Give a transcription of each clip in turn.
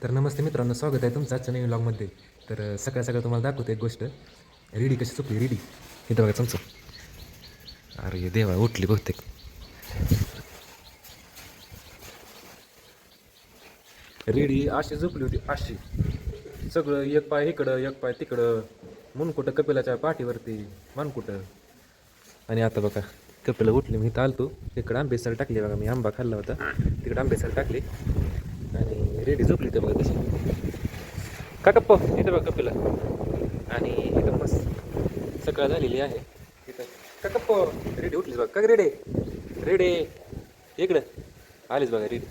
तर नमस्ते मित्रांनो, स्वागत आहे तुमचं आजच्या नवीन व्लॉगमध्ये. तर सकाळ सकाळ तुम्हाला दाखवतो एक गोष्ट. रेडी कशी चुकली रेडी इथं बघा चमचं. अरे देवा, उठली बहुतेक. रेडी अशी झोपली होती, अशी सगळं एक पाय इकडं एक पाय तिकडं, मुनकुटं कपिलाच्या पाठीवरती मानकुटं. आणि आता बघा कपिला उठली, मी इथं आलतो इकडं आंबेसाल टाकली बघा, मी आंबा खाल्ला होता तिकडं आंबेसाल टाकली आणि रेडी झोपली ते बघा तशी. का कप्प इथं बघा कपिला. आणि इथं मस्त सकाळ झालेली आहे इथं. का कप्प रेडी उठलीच बघा, का रेडे रेडे इकडं आलीच बघा रेडी.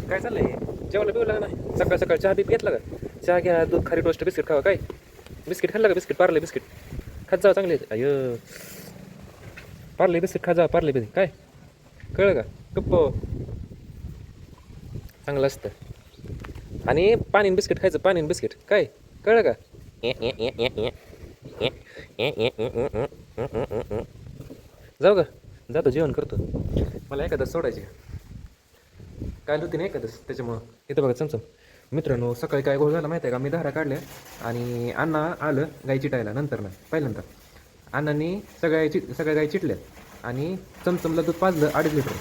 काय चाललंय, जेवायला बिवला नाही सकाळ सकाळ? चहा बी घेतला का? चहा घ्या, दूध खारी टोस्ट बिस्किट खावा. काय बिस्किट खाल्लं का? बिस्किट पार्ले बिस्किट खात जावं चांगले. अय पार्ले बिस्किट खा जा, पार्ले बिस्किट काय कळलं का? कप्प चांगलं असतं. आणि पाणी बिस्किट खायचं, पाणी बिस्किट काय कळलं का? जाऊ का? जातो, जेवण करतो. मला एखादं सोडायचे काय होती नाही एखादं, त्याच्यामुळं. इथं बघा चमचम. मित्रांनो, सकाळी काय गोळ झाला माहिती आहे का? मी धारा काढल्या आणि अण्णा आलं गाई चिटायला. नंतर ना पहिल्यांदा अण्णांनी सगळ्या गाई चिटल्या आणि चमचमला दूध पाजलं 2.5 लिटर.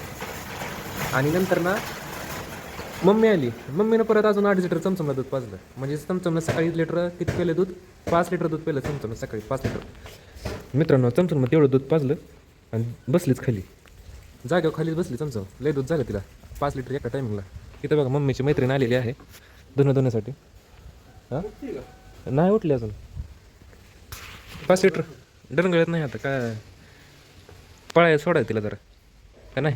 आणि नंतर ना मम्मी आली, मम्मीनं परत अजून 2.5 लिटर चमचमला दूध पाजलं. म्हणजे चमचमनं सकाळी लिटर किती पेलं दूध? 5 लिटर दूध पेलं चमचमनं सकाळी, 5 लिटर. मित्रांनो, चमचमनं तेवढं दूध पाजलं आणि बसलीच खाली, जाग्यावर खालीच बसली चमचम. लय दूध झालं तिला, 5 लिटर एका टायमिंगला. इथं बघा मम्मीची मैत्रीण आलेली आहे धुण्यासाठी. हां नाही उठली अजून. 5 लिटर डरंगळत नाही आता काय, पळाय सोडाय तिला जरा का नाही.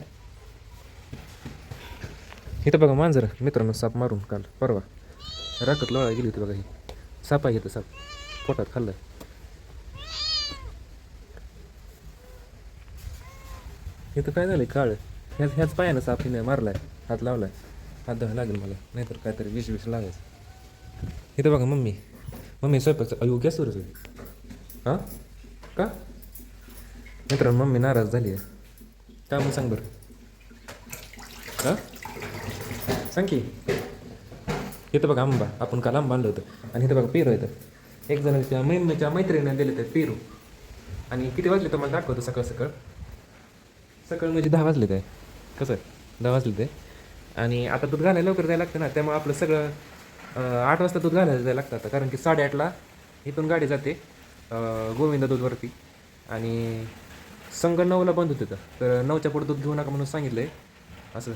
इथं बघा मांजर मित्रांनो, साप मारून काल परवा राखत लोळा गेली होती बघा. ही साप आहे, इथं साप पोटात खाल्लं. इथं काय झालं काळ, ह्याच पायानं साप हिने मारलाय, हात लावलाय. हात धुवायला लागेल मला, नाहीतर काहीतरी विष लागायचं. इथं बघा मम्मी स्वयंपाकचं. अयो गॅसवरच आहे. हां का मित्रांनो, मम्मी नाराज झाली आहे का मग सांग बरं. हां सांग की. इथं बघा आंबा, आपण काल आंबा आणलं होतं. आणि इथं बघा पेरू येतं. एक जणांच्या मम्मीच्या मैत्रिणीने दिले तर पेरू. आणि किती वाजले तर मला दाखवतो. सकाळ सकाळ म्हणजे 10 वाजले ते. कसं 10 वाजले ते. आणि आता दूध घालायला लवकर जायला लागतं ना, त्यामुळे आपलं सगळं 8 वाजता दूध घालायला जायला लागतं आता. कारण की 8:30ला इथून गाडी जाते गोविंदा दूधवरती. आणि संघ 9ला बंद होतं, तर 9च्या पुढे दूध घेऊ नका म्हणून सांगितलं आहे असं.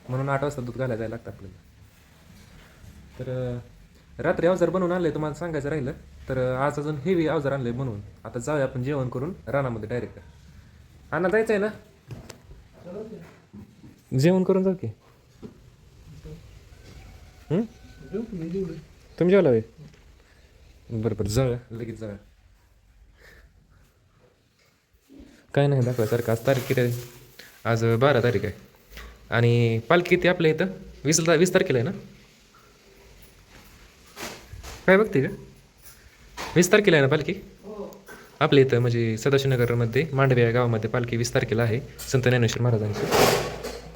म्हणून 8 वाजता दूध घालायला जायला लागतं आपल्याला. तर रात्री अवजार बनवून आणलं आहे, तुम्हाला सांगायचं राहिलं तर. आज अजून हेवी अवजार आणलं आहे म्हणून आता जाऊया आपण जेवण करून रानामध्ये डायरेक्ट. अण्णा जायचं आहे ना, जेवण करून जाऊ की. तुम्ही जेवला वे? बरं जाऊया, लगेच जाऊया. काय नाही दाखवायसारखं. आज तारीख किती आहे? आज 12 तारीख आहे. आणि पालखी किती आपल्या इथं? 20 तारखेला आहे ना? काय बघते का? 20 तारखेला आहे ना पालखी आपल्या इथं, म्हणजे सदाशिवनगरमध्ये मांडवे या गावामध्ये पालखी 20 तारखेला आहे संत ज्ञानेश्वर महाराजांची.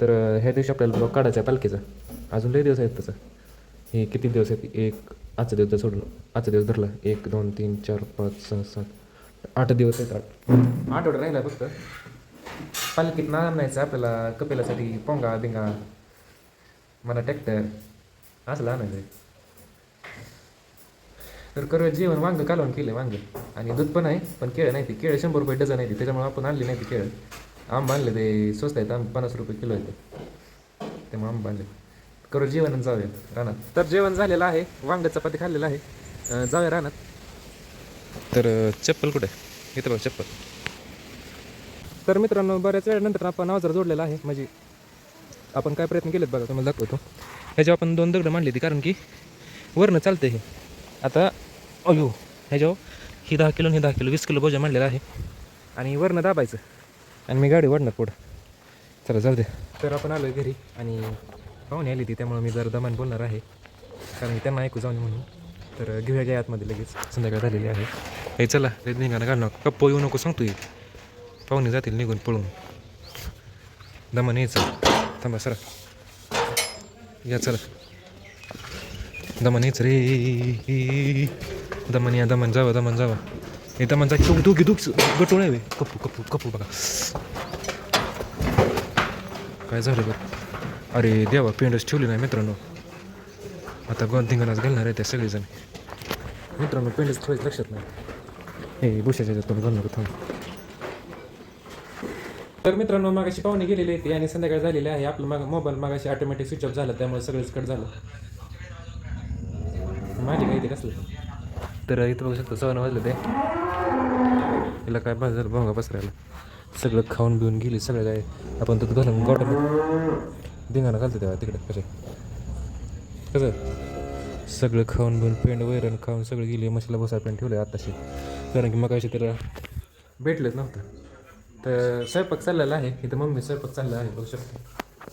तर ह्या दिवशी आपल्याला ब्लॉग काढायचा आहे पालखीचा. अजून लय दिवस आहेत तसं. हे किती दिवस आहेत? आजचा दिवस सोडून आजचा दिवस धरला 1 2 3 4 5 6 7 8 दिवस आहेत. 8 आठवडा राहिला फक्त. पालखीत ना आणायचं आपल्याला कपिलासाठी पोंगा बिंगा, मला ट्रॅक्टर असलं आणायचं आहे. तर करूया जेवण. वांगं कालवण केलं, वांगं आणि दूध पण आहे. पण केळं नाही, ती केळं 100 रुपये डझन आहे ती, त्याच्यामुळे आपण आणली नाही ती केळं. आंबा आणले ते स्वस्त आहेत, 50 रुपये किलो आहे ते, त्यामुळे आंबा आणले. करू जेवण आणि जाऊया रानात. तर जेवण झालेलं आहे, वांगं चपाती खाल्लेलं आहे. जाऊया रानात. तर चप्पल कुठे? इथं बघ चप्पल. तर मित्रांनो, बऱ्याच वेळानंतर आपण अवजार जोडलेला आहे. म्हणजे आपण काय प्रयत्न केलेत बघा, तुम्हाला दाखवतो. ह्याच्यावर आपण 2 दगडं मांडली ती, कारण की वरनं चालतं हे. आता अयो ह्याच्यावर ही 10 किलो, ही 10 किलो, 20 किलो बोजा मांडलेला आहे. आणि वरनं दाबायचं आणि मी गाडी वाढणार पुढं. चला जाऊ दे. तर आपण आलो घरी आणि पाहुणे आली ती, त्यामुळे मी जरा दमान बोलणार आहे, कारण त्यांना ऐकू जाऊन म्हणून. तर घेऊया काय आतमध्ये, लगेच संध्याकाळ झालेली आहे. हे चला निघाणं घालणं, कप्पो येऊ नको सांगतो. पाहुणे जातील निघून पळून. दमान यायचं, थांबा सरा या चला. दमन येच रे. दमन या, दमन जावं, दमन जावं. हे दमन जा, दोघी गटोळ आहे. कपू कपू कपू बघा काय झालं बघ. अरे देवा, पेंडच ठेवली नाही मित्रांनो. आता धिंगाणाच घालणार आहे त्या सगळेजण. मित्रांनो पेंडच ठेवायचं लक्षात नाही. हे बुशाच्या त्यातून घालणार थांब. तर मित्रांनो मागाशी पाहुणे गेलेले होते आणि संध्याकाळ झालेले आहे. आपलं मोबाईल मागाशी ऑटोमॅटिक स्विच ऑफ झाला, त्यामुळे सगळंच कट झालं. माझी काही ते कसलं. तर इथं बघू शकतो 6 वाजलं ते. तिला काय बस झालं भोंगा पसरायला. सगळं खाऊन बिऊन गेली सगळं काय. आपण तर घालून गोठा धिंगाणा घालतो तेव्हा तिकडे कसं सगळं खाऊन बिऊन पेंड वैरण खाऊन सगळं गेली. मशीला बसाय पेंड ठेवलं आत्ताशी, कारण की मग त्याला भेटलंच नव्हतं. तर स्वयंपाक चाललेला आहे इथं. मम्मी स्वयंपाक चालला आहे बघू शकतो.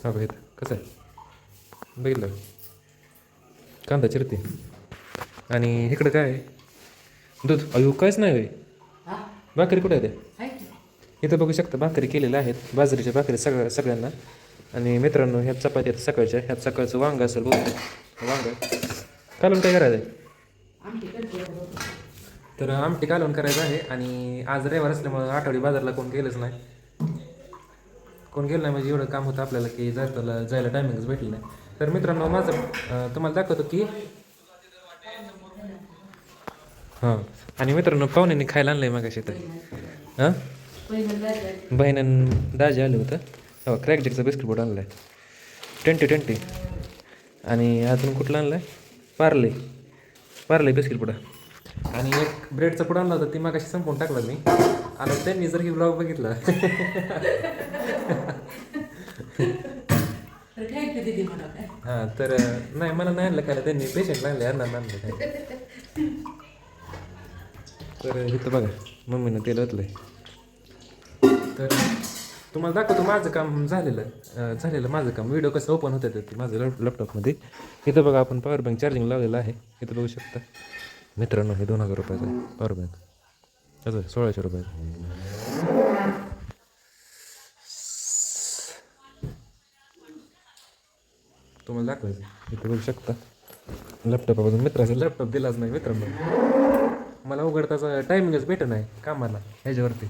हा बघ इथं कसं आहे बघितलं. कांदा चिरते आणि इकडं काय आहे दूध. अयो काहीच नाही होय. भाकरी कुठे आहे ते. इथं बघू शकता भाकरी केलेल्या आहेत, बाजरीच्या भाकरी सगळ्यांना. आणि मित्रांनो ह्यात चपाती आहेत सकाळच्या. ह्यात सकाळचं वांग असेल बघू. वांग कालून काय करायचं आहे. तर आमटी कालवण करायचं आहे. आणि आज रविवार असल्यामुळं आठवडी बाजारला कोण गेलंच नाही. कोण गेलं नाही म्हणजे एवढं काम होतं आपल्याला की जायला टायमिंगच भेटलं नाही. तर मित्रांनो माझं तुम्हाला दाखवतो की हां. आणि मित्रांनो पाहुण्यांनी खायला आणलं आहे मागाशी तर. हां बहिणीनं दाजी आलं होतं. हो क्रॅकजेकचा बिस्किट बोर्ड आणला आहे 20 आणि अजून कुठलं आणलं आहे पार्ले बिस्किट पुडा. आणि एक ब्रेडचा पुडा आणला होता ती मागाशी संपवून टाकला मी. आणि त्यांनी जर ही ब्लॉग बघितला हां तर नाही मला नाही आणलं काय, त्यांनी पेशंट लागले आणलं काय. तर इथं बघा मम्मीनं तेल ओतलं आहे. तर तुम्हाला दाखवतो माझं काम झालेलं माझं काम. व्हिडिओ कसं ओपन होतं ते माझं लॅपटॉपमध्ये. इथं बघा आपण पॉवर बँक चार्जिंग लावलेलं आहे. इथं बघू शकता मित्रांनो. हे 2000 रुपयाचं आहे पॉवर बँक. कसं 1600 रुपयाचं. तुम्हाला दाखवायचं इथं बघू शकता लॅपटॉपापासून. मित्राचा लॅपटॉप दिलाच नाही मित्रांनो. मला उघडताचा टायमिंगच भेटत नाही कामाला ह्याच्यावरती.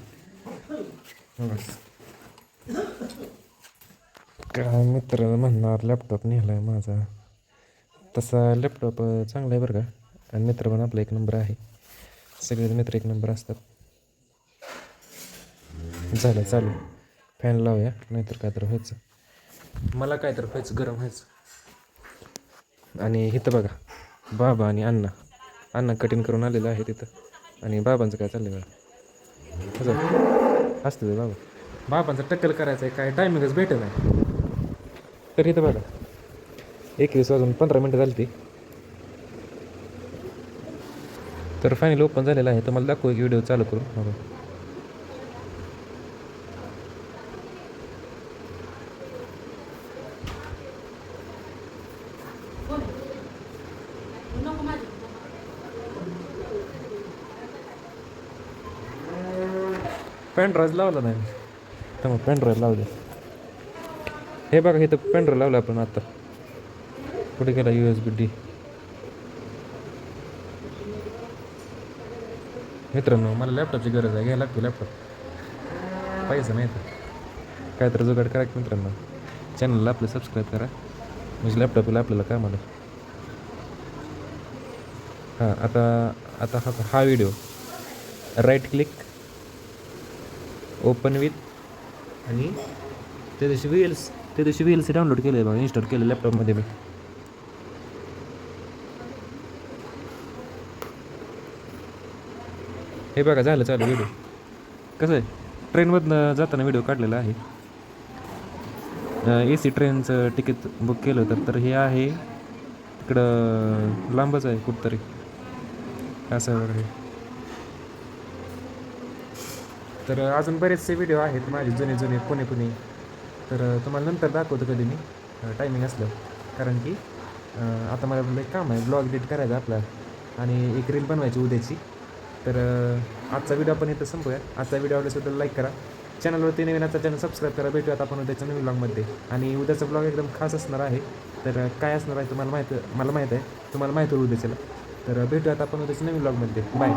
काय मित्र म्हणणार लॅपटॉप नेला आहे माझा. तसा लॅपटॉप चांगला आहे बरं का. आणि मित्र पण आपला 1 नंबर आहे. सगळे मित्र 1 नंबर असतात. झालं चालू. फॅन लावूया नाहीतर काय तर व्हायचं. मला काय तर व्हायचं गरम व्हायचं. आणि इथं बघा बाबा आणि अण्णा कटिंग करून आलेलं आहे तिथं. आणि बाबांचं काय चाललं आहे बघा कसं असतं बाबा. बाबांचं टक्कल करायचं आहे काय टायमिंगच भेटत नाही. तर इथं बघा 21 वाजून 15 मिनटं झाली ती. तर फायनल ओपन झालेलं आहे. तर मला दाखवू एक व्हिडिओ चालू करून. हो पॅनड्राईव्ह लावला नाही तर मग पॅनड्राईव्ह लावले. हे बघा इथं पॅनड्राईव्ह लावलं आपण आता. कुठे गेला USB-D. मित्रांनो मला लॅपटॉपची गरज आहे. घ्यायला लागतो लॅपटॉप. पैसा नाही तर काय तर जुगाड करा की मित्रांनो. चॅनलला आपलं सबस्क्राईब करा म्हणजे लॅपटॉपला आपल्याला कामाला. हां आता हा video right click open with आणि त्या दिवशी VLC डाउनलोड केलं आहे बघा. इन्स्टॉल केलं लॅपटॉपमध्ये मी. हे बघा झालं चालू व्हिडिओ. कसं आहे ट्रेनमधनं जाताना व्हिडिओ काढलेला आहे. AC ट्रेनचं तिकीट बुक केलं होतं. तर हे आहे तिकडं लांबच आहे कुठंतरी असं वगैरे. तर अजून बरेचसे व्हिडिओ आहेत माझे जुने पुणे. तर तुम्हाला नंतर दाखवतो कधी मी टायमिंग असलं. कारण की आता मला एक काम आहे ब्लॉग एडिट करायचा आपला आणि एक रील बनवायची उद्याची. तर आजचा व्हिडिओ आपण इथं संपूया. आजचा व्हिडिओ आवडल्याबद्दल लाईक करा चॅनलवरती नवीन आता चॅनल सबस्क्राईब करा. भेटूयात आपण उद्याच्या नवीन ब्लॉगमध्ये. आणि उद्याचा ब्लॉग एकदम खास असणार आहे. तर काय असणार आहे तुम्हाला मला माहीत आहे, तुम्हाला माहीत होईल उद्याच्याला. तर भेटूयात आपण उद्याच्या नवीन ब्लॉगमध्ये. बाय.